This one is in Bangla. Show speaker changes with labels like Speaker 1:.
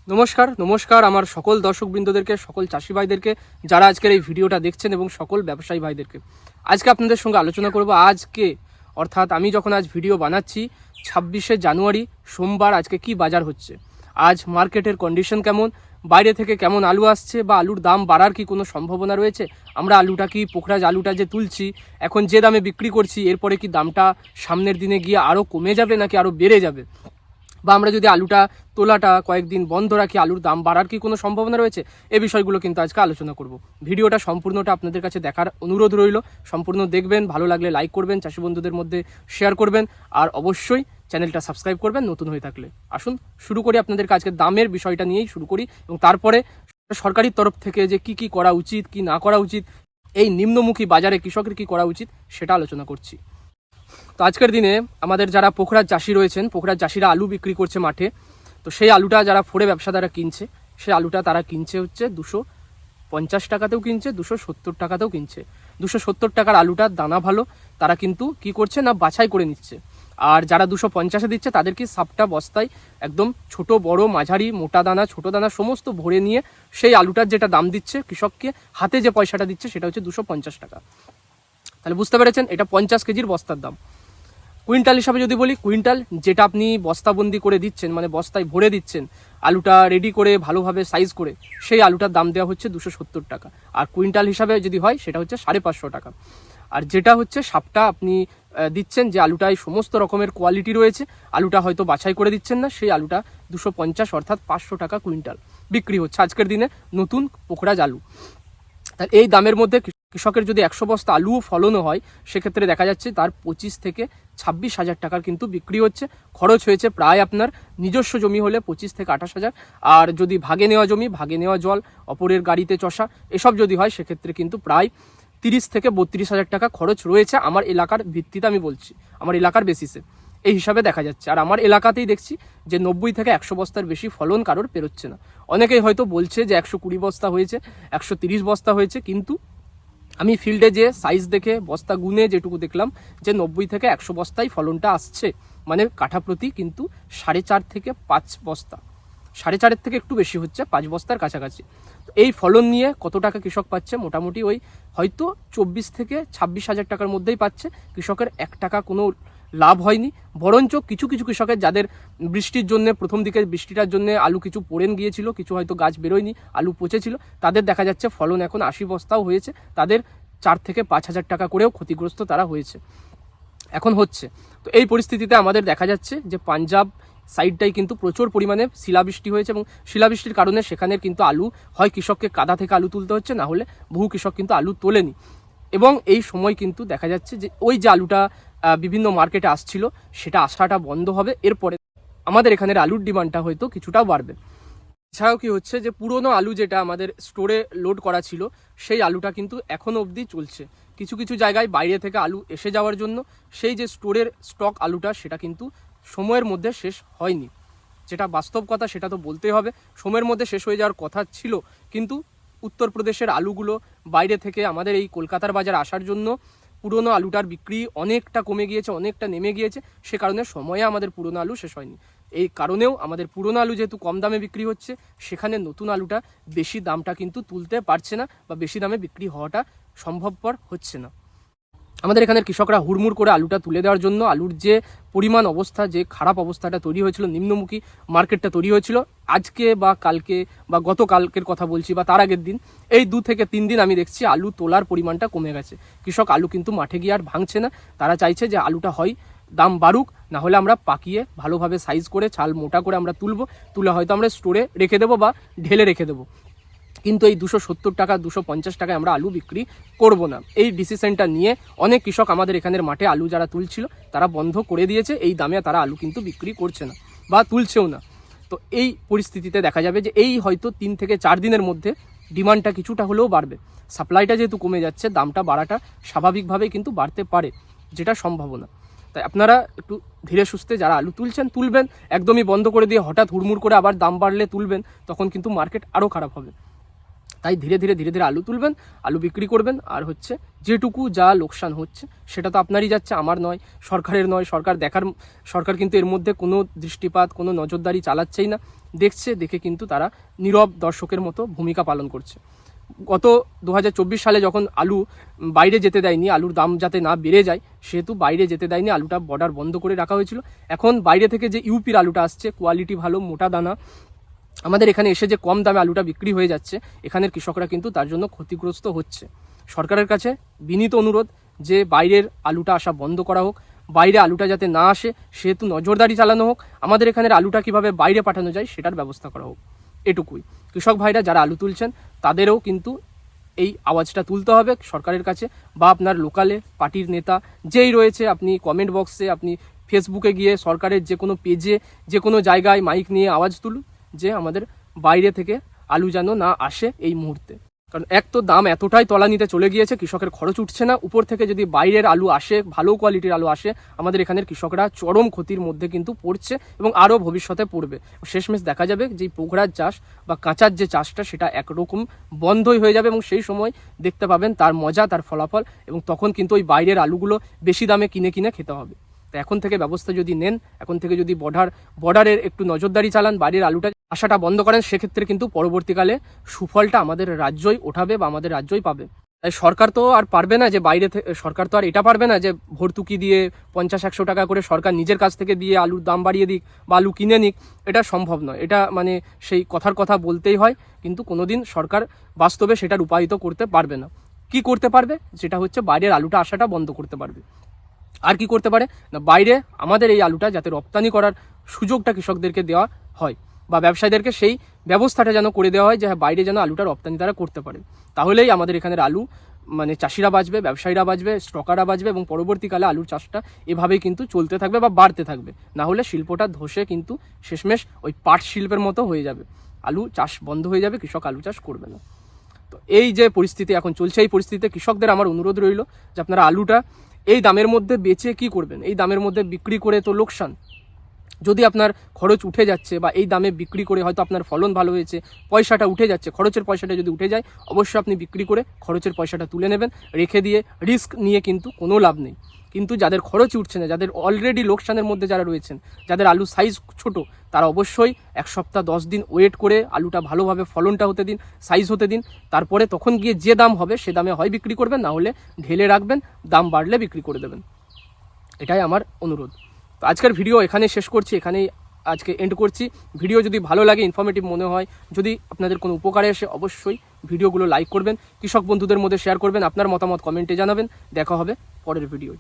Speaker 1: নমস্কার নমস্কার আমার সকল দর্শকবৃন্দদেরকে, সকল চাষি ভাইদেরকে যারা আজকের এই ভিডিওটা দেখছেন এবং সকল ব্যবসায়ী ভাইদেরকে আজকে আপনাদের সঙ্গে আলোচনা করব। আজকে অর্থাৎ আমি যখন আজ ভিডিও বানাচ্ছি 26শে জানুয়ারি সোমবার, আজকে কি বাজার হচ্ছে, আজ মার্কেটের কন্ডিশন কেমন, বাইরে থেকে কেমন আলু আসছে বা আলুর দাম বাড়ার কি কোনো সম্ভাবনা রয়েছে, আমরা আলুটা কি পোখরাজ আলুটা যে তুলছি এখন যে দামে বিক্রি করছি এরপরে কি দামটা সামনের দিনে গিয়ে আরও কমে যাবে নাকি আরও বেড়ে যাবে, বা আমরা যদি আলুটা তোলাটা কয়েকদিন বন্ধ রাখি আলুর দাম বাড়ার কি কোনো সম্ভাবনা রয়েছে, এই বিষয়গুলো কিন্তু আজকে আলোচনা করব। ভিডিওটা সম্পূর্ণটা আপনাদের কাছে দেখার অনুরোধ রইল, সম্পূর্ণ দেখবেন, ভালো লাগলে লাইক করবেন, চাষি বন্ধুদের মধ্যে শেয়ার করবেন, আর অবশ্যই চ্যানেলটা সাবস্ক্রাইব করবেন নতুন হয়ে থাকলে। আসুন শুরু করি, আপনাদেরকে আজকে দামের বিষয়টা নিয়েই শুরু করি এবং তারপরে সরকারি তরফ থেকে যে কি করা উচিত কি না করা উচিত, এই নিম্নমুখী বাজারে কৃষকের কি করা উচিত সেটা আলোচনা করছি। তো আজকের দিনে আমাদের যারা পোখরাজ চাষি রয়েছেন, পোখরাজ চাষিরা আলু বিক্রি করছে মাঠে, তো সেই আলুটা যারা ফোরে ব্যবসাদাররা কিনছে, সেই আলুটা তারা কিনছে হচ্ছে 250 টাকাতেও কিনছে, 270 টাকাতেও কিনছে। 270 টাকার আলুটার দানা ভালো, তারা কিন্তু কি করছে না বাছাই করে নিচ্ছে। আর যারা 250-এ দিচ্ছে তাদের কি সাপটা বস্তায় একদম ছোট বড় মাঝারি মোটা দানা ছোট দানা সমস্ত ভরে নিয়ে সেই আলুটার যেটা দাম দিচ্ছে কৃষককে, হাতে যে পয়সাটা দিচ্ছে সেটা হচ্ছে 250 টাকা। তাহলে বুঝতে পেরেছেন, এটা 50 কেজির বস্তার দাম। কুইন্টাল হিসাবে যদি বলি, কুইন্টাল যেটা আপনি বস্তাবন্দি করে দিচ্ছেন, মানে বস্তায় ভরে দিচ্ছেন আলুটা রেডি করে ভালোভাবে সাইজ করে, সেই আলুটার দাম দেওয়া হচ্ছে 270 টাকা। আর কুইন্টাল হিসাবে যদি হয় সেটা হচ্ছে 550 টাকা। আর যেটা হচ্ছে সাপটা আপনি দিচ্ছেন, যে আলুটায় সমস্ত রকমের কোয়ালিটি রয়েছে, আলুটা হয়তো বাছাই করে দিচ্ছেন না, সেই আলুটা 250 অর্থাৎ 500 টাকা কুইন্টাল বিক্রি হচ্ছে আজকের দিনে নতুন পোখরাজ আলু। তাহলে এই দামের মধ্যে কৃষকের যদি 100 বস্তা আলুও ফলনও হয়, সেক্ষেত্রে দেখা যাচ্ছে তার 25 থেকে 26 হাজার টাকার কিন্তু বিক্রি হচ্ছে। খরচ হয়েছে প্রায় আপনার নিজস্ব জমি হলে 25 থেকে 28 হাজার, আর যদি ভাগে নেওয়া জমি, ভাগে নেওয়া জল, অপরের গাড়িতে চষা এসব যদি হয় সেক্ষেত্রে কিন্তু প্রায় 30 থেকে 32 হাজার টাকা খরচ রয়েছে। আমার এলাকার ভিত্তিতে আমি বলছি, আমার এলাকার বেসিসে এই হিসাবে দেখা যাচ্ছে। আর আমার এলাকাতেই দেখছি যে 90 থেকে 100 বস্তার বেশি ফলন কারোর পেরোচ্ছে না। অনেকেই হয়তো বলছে যে 120 বস্তা হয়েছে, 130 বস্তা হয়েছে, কিন্তু আমি ফিল্ডে যে সাইজ দেখে বস্তা গুনে যেটুকু দেখলাম যে 90 থেকে 100 বস্তাই ফলনটা আসছে, মানে কাঠা প্রতি কিন্তু 4.5 থেকে 5 বস্তা, 4.5 থেকে একটু বেশি হচ্ছে, 5 বস্তার কাছাকাছি। এই ফলন নিয়ে কত টাকা কৃষক পাচ্ছে? মোটামুটি ওই হয়তো 24 থেকে 26 হাজার টাকার মধ্যেই পাচ্ছে। কৃষকের 1 টাকা কোনো লাভ হয়নি, বরঞ্চ কিছু কিছু কৃষকের যাদের বৃষ্টির জন্য, প্রথম দিকে বৃষ্টিটার জন্য আলু কিছু পড়েন গিয়েছিল, কিছু হয়তো গাছ বেরোয়নি, আলু পচেছিল, তাদের দেখা যাচ্ছে ফলন এখন 80 বস্তাও হয়েছে, তাদের 4 থেকে 5 হাজার টাকা করেও ক্ষতিগ্রস্ত তারা হয়েছে, এখন হচ্ছে। তো এই পরিস্থিতিতে আমাদের দেখা যাচ্ছে যে পাঞ্জাব সাইডটাই কিন্তু প্রচুর পরিমাণে শিলাবৃষ্টি হয়েছে এবং শিলাবৃষ্টির কারণে সেখানে কিন্তু আলু হয় কৃষককে কাদা থেকে আলু তুলতে হচ্ছে, না হলে বহু কৃষক কিন্তু আলু তোলেনি। এবং এই সময় কিন্তু দেখা যাচ্ছে যে ওই যে আলুটা বিভিন্ন মার্কেটে আসছিল সেটা আসাটা বন্ধ হবে, এরপরে আমাদের এখানের আলুর ডিমান্ডটা হয়তো কিছুটাও বাড়বে। এছাড়াও কি হচ্ছে যে পুরনো আলু যেটা আমাদের স্টোরে লোড করা ছিল সেই আলুটা কিন্তু এখনও অবধি চলছে। কিছু কিছু জায়গায় বাইরে থেকে আলু এসে যাওয়ার জন্য সেই যে স্টোরের স্টক আলুটা সেটা কিন্তু সময়ের মধ্যে শেষ হয়নি। যেটা বাস্তব কথা সেটা তো বলতেই হবে, সময়ের মধ্যে শেষ হয়ে যাওয়ার কথা ছিল, কিন্তু উত্তরপ্রদেশের আলুগুলো বাইরে থেকে আমাদের এই কলকাতার বাজার আসার জন্য পুরনো আলুটার বিক্রি অনেকটা কমে গিয়েছে, অনেকটা নেমে গিয়েছে, সে কারণে সময়ে আমাদের পুরনো আলু শেষ হয়নি। এই কারণেও আমাদের পুরনো আলু যেহেতু কম দামে বিক্রি হচ্ছে, সেখানে নতুন আলুটা বেশি দামটা কিন্তু তুলতে পারছে না বা বেশি দামে বিক্রি হওয়াটা সম্ভবপর হচ্ছে না। আমাদের এখানের কৃষকরা হুড়মুড় করে আলুটা তুলে দেওয়ার জন্য, আলুর যে পরিমাণ অবস্থা, যে খারাপ অবস্থাটা তৈরি হয়েছিল, নিম্নমুখী মার্কেটটা তৈরি হয়েছিল, আজকে বা কালকে বা গতকালকের কথা বলছি বা তার আগের দিন, এই 2 থেকে 3 দিন আমি দেখছি আলু তোলার পরিমাণটা কমে গেছে। কৃষক আলু কিন্তু মাঠে গিয়ে আর ভাঙছে না, তারা চাইছে যে আলুটা হয় দাম বাড়ুক, না হলে আমরা পাকিয়ে ভালোভাবে সাইজ করে ছাল মোটা করে আমরা তুলে হয়তো আমরা স্টোরে রেখে দেবো বা ঢেলে রেখে দেবো, কিন্তু এই 270 টাকা 250 টাকায় আমরা আলু বিক্রি করব না। এই ডিসিশনটা নিয়ে অনেক কৃষক আমাদের এখানের মাঠে আলু যারা তুলছিল তারা বন্ধ করে দিয়েছে, এই দামে তারা আলু কিন্তু বিক্রি করছে না বা তুলছেও না। তো এই পরিস্থিতিতে দেখা যাবে যে এই হয়তো 3 থেকে 4 দিনের মধ্যে ডিমান্ডটা কিছুটা হলেও বাড়বে। সাপ্লাইটা যেহেতু কমে যাচ্ছে, দামটা বাড়াটা স্বাভাবিকভাবেই কিন্তু বাড়তে পারে, যেটা সম্ভাবনা। তাই আপনারা একটু ধীরে সুস্থে যারা আলু তুলবেন, একদমই বন্ধ করে দিয়ে হঠাৎ হুড়মুড় করে আবার দাম বাড়লে তুলবেন, তখন কিন্তু মার্কেট আরও খারাপ হবে। তাই ধীরে ধীরে আলু তুলবেন, আলু বিক্রি করবেন, আর হচ্ছে যেটুকু যা লোকসান হচ্ছে সেটা তো আপনারই যাচ্ছে, আমার নয়, সরকারের নয়। সরকার কিন্তু এর মধ্যে কোনো দৃষ্টিপাত, কোনো নজরদারি চালাচ্ছেই না, দেখে কিন্তু তারা নীরব দর্শকের মতো ভূমিকা পালন করছে। গত 2024 সালে যখন আলু বাইরে যেতে দেয়নি, আলুর দাম যাতে না বেড়ে যায় সেহেতু বাইরে যেতে দেয়নি, আলুটা বর্ডার বন্ধ করে রাখা হয়েছিল। এখন বাইরে থেকে যে ইউপির আলুটা আসছে, কোয়ালিটি ভালো, মোটা দানা, আমাদের এখানে এসে যে কম দামে আলুটা বিক্রি হয়ে যাচ্ছে, এখানের কৃষকরা কিন্তু তার জন্য ক্ষতিগ্রস্ত হচ্ছে। সরকারের কাছে বিনীত অনুরোধ যে বাইরের আলুটা আসা বন্ধ করা হোক, বাইরে আলুটা যাতে না আসে সেহেতু নজরদারি চালানো হোক, আমাদের এখানের আলুটা কিভাবে বাইরে পাঠানো যায় সেটার ব্যবস্থা করা হোক। এটুকুই। কৃষক ভাইরা যারা আলু তুলছেন তাদেরও কিন্তু এই আওয়াজটা তুলতে হবে সরকারের কাছে, বা আপনার লোকালে পার্টির নেতা যেই রয়েছে, আপনি কমেন্ট বক্সে, আপনি ফেসবুকে গিয়ে, সরকারের যে কোনো পেজে, যে কোনো জায়গায় মাইক নিয়ে আওয়াজ তুলুন যে আমাদের বাইরে থেকে আলু যেন না আসে এই মুহূর্তে। কারণ এক তো দাম এতটাই তলানিতে চলে গিয়েছে, কৃষকের খরচ উঠছে না, উপর থেকে যদি বাইরের আলু আসে, ভালো কোয়ালিটির আলু আসে, আমাদের এখানের কৃষকরা চরম ক্ষতির মধ্যে কিন্তু পড়ছে এবং আরও ভবিষ্যতে পড়বে। শেষমেশ দেখা যাবে যে পোকড়ার চাষ বা কাঁচার যে চাষটা সেটা একরকম বন্ধই হয়ে যাবে এবং সেই সময় দেখতে পাবেন তার মজা, তার ফলাফল, এবং তখন কিন্তু ওই বাইরের আলুগুলো বেশি দামে কিনে খেতে হবে। তো এখন থেকে ব্যবস্থা যদি নেন, এখন থেকে যদি বর্ডারের একটু নজরদারি চালান, বাইরের আলুটা আসাটা বন্ধ করেন, সেক্ষেত্রে কিন্তু পরবর্তীকালে সুফলটা আমাদের রাজ্যই ওঠাবে বা আমাদের রাজ্যই পাবে। তাই সরকার তো আর পারবে না যে সরকার তো আর এটা পারবে না যে ভর্তুকি দিয়ে 50-100 টাকা করে সরকার নিজের কাছ থেকে দিয়ে আলুর দাম বাড়িয়ে দিক বা আলু কিনে নিক, এটা সম্ভব নয়। এটা মানে সেই কথার কথা বলতেই হয়, কিন্তু কোনোদিন সরকার বাস্তবে সেটা রূপায়িত করতে পারবে না। কি করতে পারবে? যেটা হচ্ছে বাইরের আলুটা আসাটা বন্ধ করতে পারবে। আর কি করতে পারে না, বাইরে আমাদের এই আলুটা যাতে রপ্তানি করার সুযোগটা কৃষকদেরকে দেওয়া হয় বা ব্যবসায়ীদেরকে সেই ব্যবস্থাটা যেন করে দেওয়া হয় যে হ্যাঁ, বাইরে যেন আলুটা রপ্তানি তারা করতে পারে। তাহলেই আমাদের এখানের আলু মানে চাষিরা বাঁচবে, ব্যবসায়ীরা বাঁচবে, স্টকাররা বাঁচবে এবং পরবর্তীকালে আলুর চাষটা এভাবেই কিন্তু চলতে থাকবে বা বাড়তে থাকবে। না হলে শিল্পটা ধসে কিন্তু শেষমেশ ওই পাট শিল্পের মতো হয়ে যাবে, আলু চাষ বন্ধ হয়ে যাবে, কৃষক আলু চাষ করবে না। তো এই যে পরিস্থিতি এখন চলছে, এই পরিস্থিতিতে কৃষকদের আমার অনুরোধ রইল যে আপনারা আলুটা এই দামের মধ্যে বেচে কি করবেন? এই দামের মধ্যে বিক্রি করে তো লোকসান। যদি আপনার খরচ উঠে যাচ্ছে বা এই দামে বিক্রি করে হয়তো আপনার ফলন ভালো হয়েছে, পয়সাটা উঠে যাচ্ছে, খরচের পয়সাটা যদি উঠে যায়, অবশ্যই আপনি বিক্রি করে খরচের পয়সাটা তুলে নেবেন। রেখে দিয়ে রিস্ক নিয়ে কিন্তু কোনো লাভ নেই। কিন্তু যাদের খরচ উঠছে না, যাদের অলরেডি লোকসানের মধ্যে যারা রয়েছেন, যাদের আলু সাইজ ছোট, তারা অবশ্যই 1 সপ্তাহ 10 দিন ওয়েট করে আলুটা ভালোভাবে ফলনটা হতে দিন, সাইজ হতে দিন, তারপরে তখন গিয়ে যে দাম হবে সে দামে হয় বিক্রি করবেন, না হলে ঢেলে রাখবেন, দাম বাড়লে বিক্রি করে দেবেন। এটাই আমার অনুরোধ। তো আজকের ভিডিও এখানে শেষ করছি, এখানেই আজকে এন্ড করছি। ভিডিও যদি ভালো লাগে, ইনফরমেটিভ মনে হয়, যদি আপনাদের কোনো উপকারে আসে, অবশ্যই ভিডিওগুলো লাইক করবেন, কৃষক বন্ধুদের মধ্যে শেয়ার করবেন, আপনার মতামত কমেন্টে জানাবেন। দেখা হবে পরের ভিডিওয়।